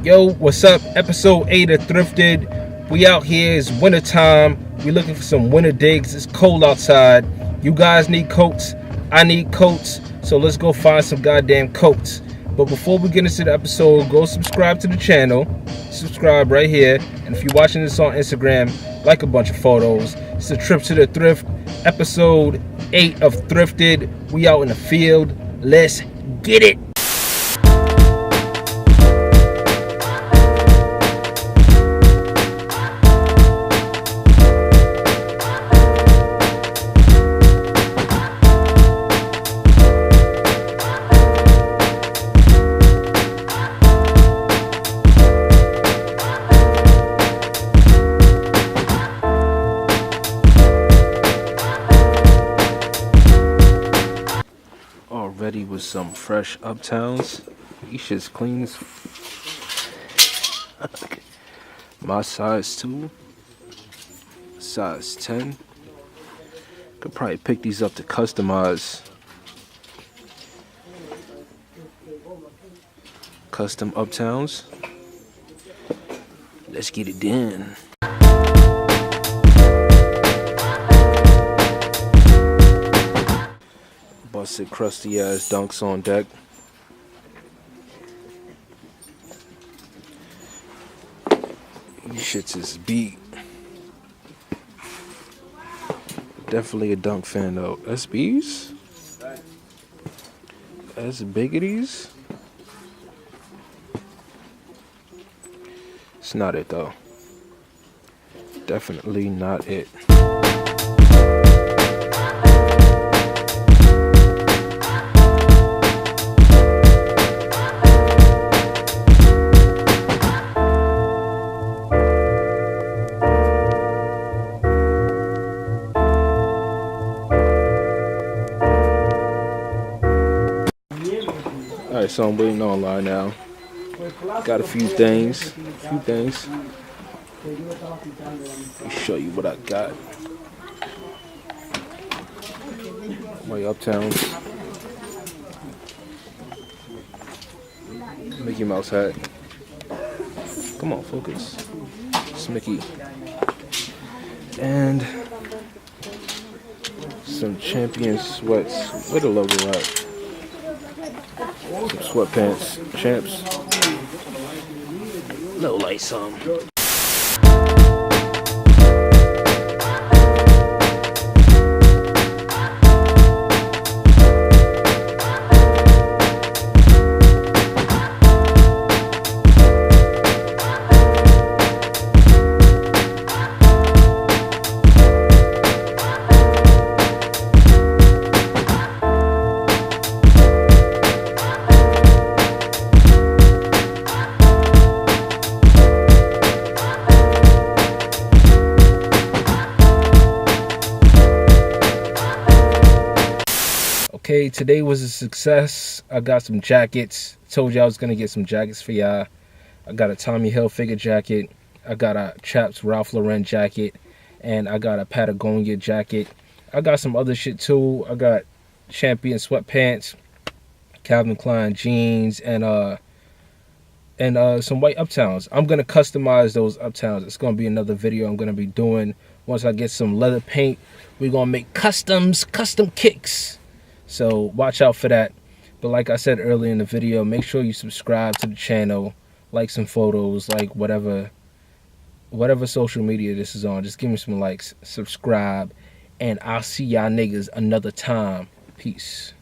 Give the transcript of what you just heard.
Yo, what's up? Episode 8 of Thrifted. We out here, it's winter time. We looking for some winter digs. It's cold outside. You guys need coats. I need coats. So let's go find some goddamn coats. But before we get into the episode, go subscribe to the channel. Subscribe right here. And if you're watching this on Instagram, like a bunch of photos. It's a trip to the thrift. Episode 8 of Thrifted. We out in the field. Let's get it. Already with some fresh Uptowns. These shit's clean as my size 2, size 10. Could probably pick these up to customize. Custom Uptowns. Let's get it done. Busted crusty ass dunks on deck. These shits is beat. Definitely a dunk fan though. SBs? As biggities? It's not it though. Definitely not it. Alright, so I'm waiting online now. Got a few things. Let me show you what I got. My Uptowns. Mickey Mouse hat. Come on, focus. It's Mickey. And some Champion sweats. Where the logo at? Some sweatpants, champs. No lights on. Okay, today was a success. I got some jackets. Told you I was gonna get some jackets for y'all. I got a Tommy Hilfiger jacket. I got a Chaps Ralph Lauren jacket, and I got a Patagonia jacket. I got some other shit too. I got Champion sweatpants, Calvin Klein jeans, and some white Uptowns. I'm gonna customize those Uptowns. It's gonna be another video I'm gonna be doing. Once I get some leather paint, we're gonna make custom kicks. So watch out for that. But like I said earlier in the video, make sure you subscribe to the channel, like some photos, like whatever social media this is on. Just give me some likes, subscribe, and I'll see y'all niggas another time. Peace.